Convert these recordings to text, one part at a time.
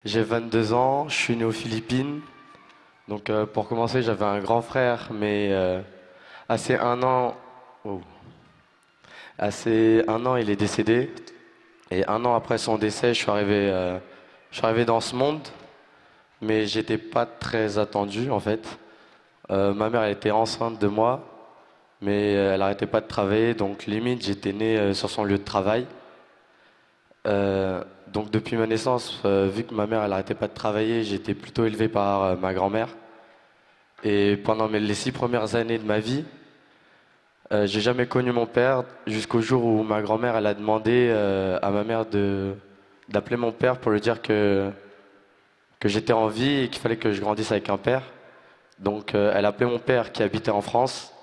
J'ai 22 ans, je suis né aux Philippines. Donc pour commencer, j'avais un grand frère, mais assez un an, oh, assez un an, il est décédé. Et un an après son décès, je suis arrivé dans ce monde, mais j'étais pas très attendu en fait. Ma mère, elle était enceinte de moi, mais elle arrêtait pas de travailler, donc limite, j'étais né sur son lieu de travail. Donc depuis ma naissance, vu que ma mère, elle arrêtait pas de travailler, j'étais plutôt élevé par ma grand-mère. Et pendant les 6 premières années de ma vie, j'ai jamais connu mon père jusqu'au jour où ma grand-mère elle a demandé à ma mère d'appeler mon père pour lui dire que j'étais en vie et qu'il fallait que je grandisse avec un père. Donc elle a appelé mon père qui habitait en France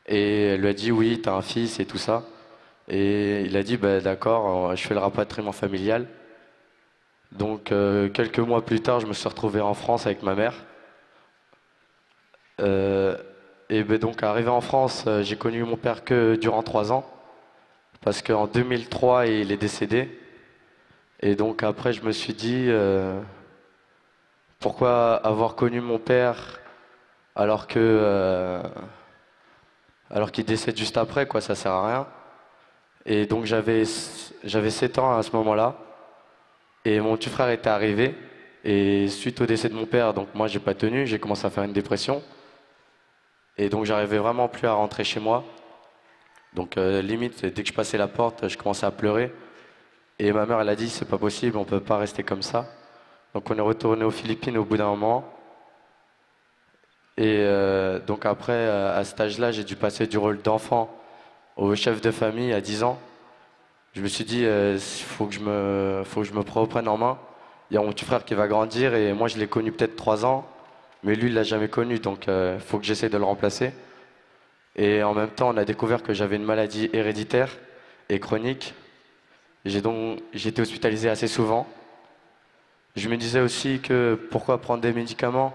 et elle lui a dit oui, t'as un fils et tout ça. Et il a dit bah, d'accord, je fais le rapatriement familial. Donc quelques mois plus tard, je me suis retrouvé en France avec ma mère. Euh, et ben donc arrivé en France, j'ai connu mon père que durant 3 ans, parce qu'en 2003 il est décédé. Et donc après je me suis dit pourquoi avoir connu mon père alors que alors qu'il décède juste après, quoi, ça sert à rien. Et donc j'avais 7 ans à ce moment-là, et mon petit frère était arrivé. Et suite au décès de mon père, donc moi j'ai pas tenu, j'ai commencé à faire une dépression. Et donc j'arrivais vraiment plus à rentrer chez moi. Donc limite, dès que je passais la porte, je commençais à pleurer. Et ma mère, elle a dit, c'est pas possible, on peut pas rester comme ça. Donc on est retourné aux Philippines au bout d'un moment. Et donc après, à cet âge-là, j'ai dû passer du rôle d'enfant au chef de famille à 10 ans. Je me suis dit, faut que je me reprenne en main. Il y a mon petit frère qui va grandir et moi je l'ai connu peut-être 3 ans, mais lui il l'a jamais connu, donc il faut que j'essaie de le remplacer. Et en même temps, on a découvert que j'avais une maladie héréditaire et chronique. J'ai été hospitalisé assez souvent. Je me disais aussi que pourquoi prendre des médicaments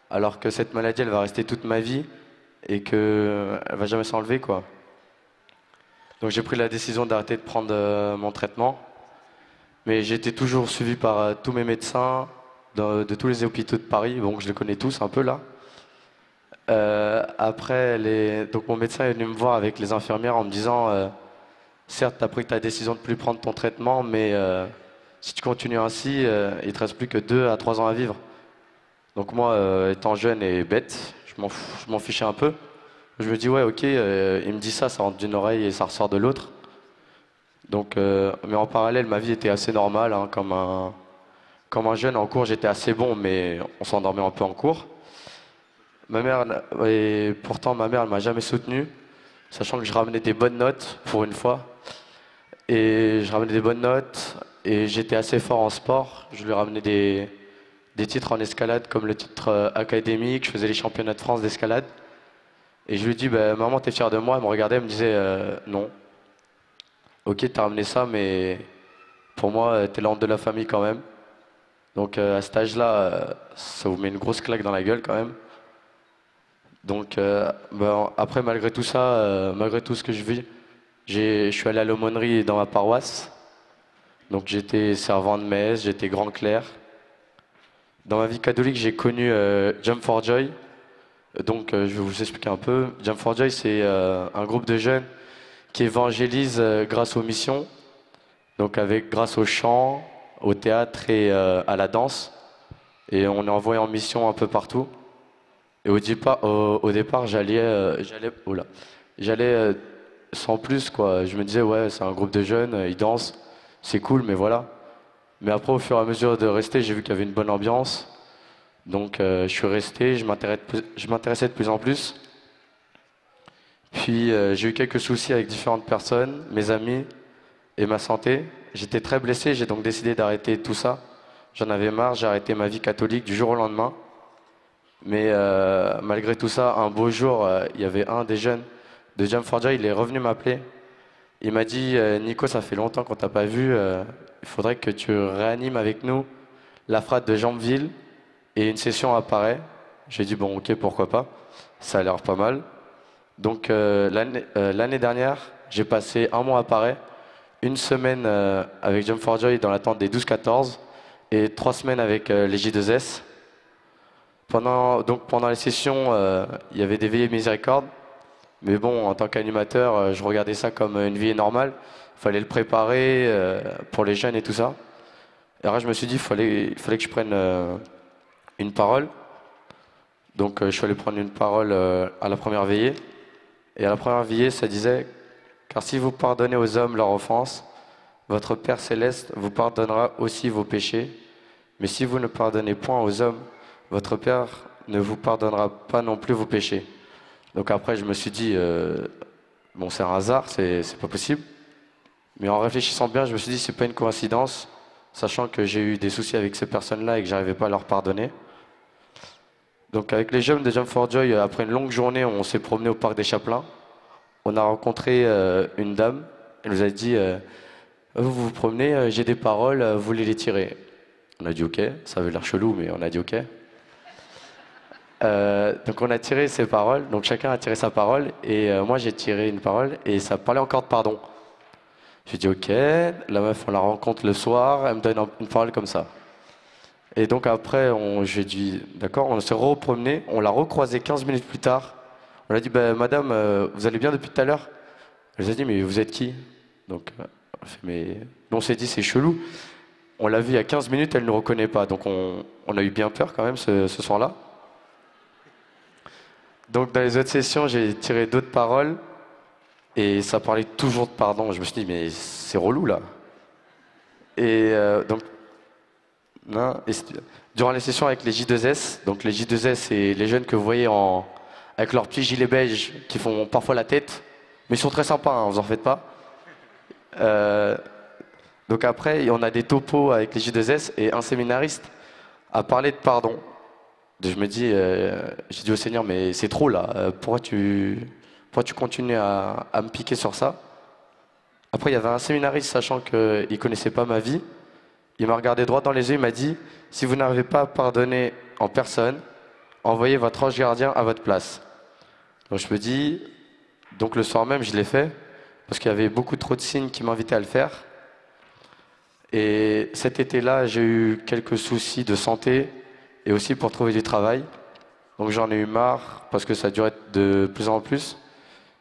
alors que cette maladie elle va rester toute ma vie et que elle va jamais s'enlever, quoi. Donc j'ai pris la décision d'arrêter de prendre mon traitement, mais j'ai été toujours suivi par tous mes médecins de tous les hôpitaux de Paris. Bon, je les connais tous un peu là. Après, donc mon médecin est venu me voir avec les infirmières en me disant certes, tu as pris ta décision de plus prendre ton traitement, mais si tu continues ainsi, il te reste plus que 2 à 3 ans à vivre. Donc moi, étant jeune et bête, je m'en fichais un peu. Je me dis ouais, ok, il me dit ça, ça rentre d'une oreille et ça ressort de l'autre. Donc, mais en parallèle, ma vie était assez normale, hein, comme un jeune en cours, j'étais assez bon, mais on s'endormait un peu en cours. Et pourtant ma mère, elle m'a jamais soutenu, sachant que je ramenais des bonnes notes pour une fois. Et je ramenais des bonnes notes et j'étais assez fort en sport. Je lui ramenais des titres en escalade comme le titre académique. Je faisais les championnats de France d'escalade. Et je lui dis, bah, maman, t'es fière de moi? Elle me regardait, elle me disait, non. Ok, t'as ramené ça, mais pour moi, t'es l'homme de la famille quand même. Donc à cet âge-là, ça vous met une grosse claque dans la gueule quand même. Donc ben, après, malgré tout ça, malgré tout ce que je vis, je suis allé à l'aumônerie dans ma paroisse. Donc j'étais servant de messe, j'étais grand clerc. Dans ma vie catholique, j'ai connu Jump for Joy. Donc je vais vous expliquer un peu. Jump for Joy, c'est un groupe de jeunes qui évangélisent grâce aux missions. Donc grâce au chant, au théâtre et à la danse. Et on est envoyé en mission un peu partout. Et au départ, j'allais sans plus, quoi. Je me disais ouais, c'est un groupe de jeunes, ils dansent, c'est cool, mais voilà. Mais après, au fur et à mesure de rester, j'ai vu qu'il y avait une bonne ambiance. Donc je suis resté, je m'intéressais de plus en plus. Puis j'ai eu quelques soucis avec différentes personnes, mes amis et ma santé. J'étais très blessé, j'ai donc décidé d'arrêter tout ça. J'en avais marre, j'ai arrêté ma vie catholique du jour au lendemain. Mais malgré tout ça, un beau jour, il y avait un des jeunes de Jam for Joy, il est revenu m'appeler. Il m'a dit Nico, ça fait longtemps qu'on t'a pas vu, il faudrait que tu réanimes avec nous la frate de Jambeville et une session apparaît. J'ai dit bon, ok, pourquoi pas, ça a l'air pas mal. Donc l'année dernière, j'ai passé un mois à Paris, une semaine avec Jump for Joy dans l'attente des 12-14, et 3 semaines avec les J2S. Pendant les sessions, il y avait des veillées miséricorde. Mais bon, en tant qu'animateur, je regardais ça comme une vie normale. Il fallait le préparer pour les jeunes et tout ça. Et alors je me suis dit, il fallait que je prenne une parole. Donc je suis allé prendre une parole à la première veillée. Et à la première veillée, ça disait, car si vous pardonnez aux hommes leurs offenses, votre Père céleste vous pardonnera aussi vos péchés. Mais si vous ne pardonnez point aux hommes, votre Père ne vous pardonnera pas non plus vos péchés. Donc après, je me suis dit, bon, c'est un hasard, c'est pas possible. Mais en réfléchissant bien, je me suis dit, c'est pas une coïncidence, sachant que j'ai eu des soucis avec ces personnes-là et que j'arrivais pas à leur pardonner. Donc avec les jeunes de Jump for Joy, après une longue journée, on s'est promené au parc des Chapelains. On a rencontré une dame, elle nous a dit, vous vous promenez, j'ai des paroles, vous voulez les tirer? On a dit ok, ça avait l'air chelou, mais on a dit ok. Donc on a tiré ses paroles, donc chacun a tiré sa parole, et moi j'ai tiré une parole, et ça parlait encore de pardon. J'ai dit ok, la meuf on la rencontre le soir, elle me donne une parole comme ça. Et donc après, j'ai dit d'accord, on s'est repromené, on l'a recroisé 15 minutes plus tard. On a dit bah, madame, vous allez bien depuis tout à l'heure? Elle nous a dit mais vous êtes qui? Donc mais on s'est dit c'est chelou. On l'a vue il y a 15 minutes, elle ne nous reconnaît pas, donc on a eu bien peur quand même ce soir-là. Donc dans les autres sessions, j'ai tiré d'autres paroles et ça parlait toujours de pardon. Je me suis dit mais c'est relou là. Et donc non, durant les sessions avec les J2S, donc les J2S c'est les jeunes que vous voyez avec leurs petits gilets beiges qui font parfois la tête, mais ils sont très sympas, hein, vous en faites pas. Donc après on a des topos avec les J2S et un séminariste a parlé de pardon. Je me dis, j'ai dit au Seigneur, mais c'est trop là, pourquoi tu continues à me piquer sur ça? Après, il y avait un séminariste, sachant qu'il ne connaissait pas ma vie, il m'a regardé droit dans les yeux, il m'a dit, si vous n'arrivez pas à pardonner en personne, envoyez votre ange gardien à votre place. Donc je me dis, donc le soir même, je l'ai fait, parce qu'il y avait beaucoup trop de signes qui m'invitaient à le faire. Et cet été-là, j'ai eu quelques soucis de santé, et aussi pour trouver du travail. Donc j'en ai eu marre parce que ça durait de plus en plus.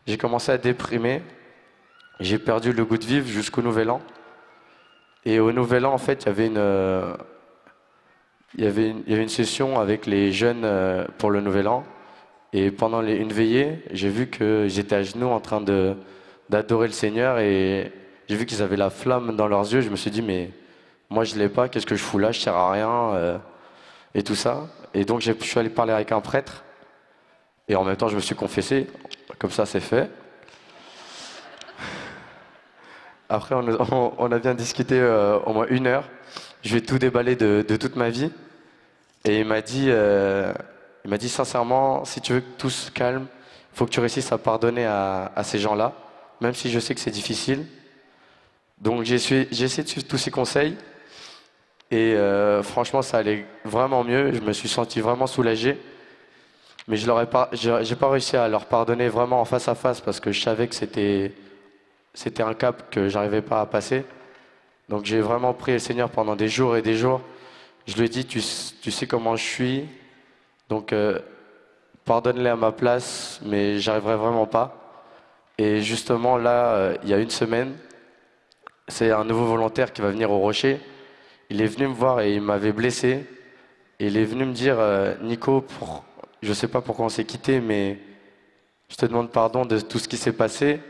J'ai commencé à déprimer. J'ai perdu le goût de vivre jusqu'au Nouvel An. Et au Nouvel An, en fait, il y avait une session avec les jeunes pour le Nouvel An. Et pendant une veillée, j'ai vu que j'étais à genoux en train d'adorer le Seigneur. Et j'ai vu qu'ils avaient la flamme dans leurs yeux. Je me suis dit, mais moi je l'ai pas, qu'est-ce que je fous là? Je sers à rien. Et tout ça. Et donc je suis allé parler avec un prêtre. Et en même temps je me suis confessé. Comme ça c'est fait. Après on a bien discuté au moins 1 heure. Je vais tout déballer de toute ma vie. Et il m'a dit sincèrement, si tu veux que tout se calme, il faut que tu réussisses à pardonner à ces gens-là. Même si je sais que c'est difficile. Donc j'ai essayé de suivre tous ces conseils. Et franchement, ça allait vraiment mieux. Je me suis senti vraiment soulagé. Mais j'ai pas réussi à leur pardonner vraiment en face à face parce que je savais que c'était un cap que j'arrivais pas à passer. Donc j'ai vraiment prié le Seigneur pendant des jours et des jours. Je lui ai dit, tu sais comment je suis. Donc pardonne-les à ma place, mais j'arriverai vraiment pas. Et justement là, il y a une semaine, c'est un nouveau volontaire qui va venir au Rocher. Il est venu me voir et il m'avait blessé. Et il est venu me dire, Nico, je ne sais pas pourquoi on s'est quitté, mais je te demande pardon de tout ce qui s'est passé,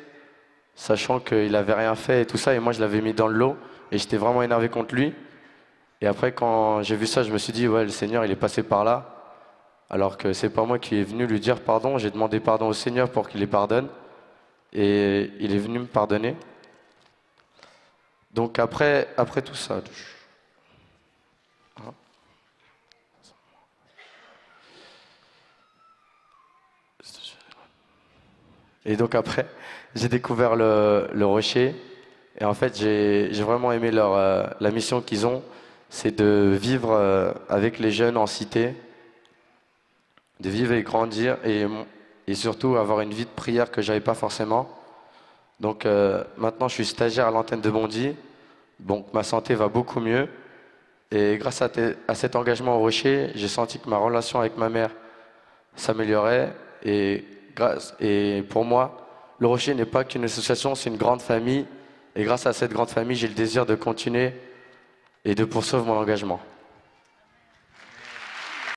sachant qu'il n'avait rien fait et tout ça. Et moi, je l'avais mis dans le lot et j'étais vraiment énervé contre lui. Et après, quand j'ai vu ça, je me suis dit, ouais, le Seigneur, il est passé par là. Alors que c'est pas moi qui est venu lui dire pardon. J'ai demandé pardon au Seigneur pour qu'il les pardonne. Et il est venu me pardonner. Donc après tout ça... Et donc après, j'ai découvert le Rocher. Et en fait, j'ai vraiment aimé la mission qu'ils ont. C'est de vivre avec les jeunes en cité, de vivre et grandir, et surtout avoir une vie de prière que j'avais pas forcément. Donc maintenant, je suis stagiaire à l'antenne de Bondy. Donc ma santé va beaucoup mieux. Et grâce à cet engagement au Rocher, j'ai senti que ma relation avec ma mère s'améliorait. Et pour moi, le Rocher n'est pas qu'une association, c'est une grande famille. Et grâce à cette grande famille, j'ai le désir de continuer et de poursuivre mon engagement.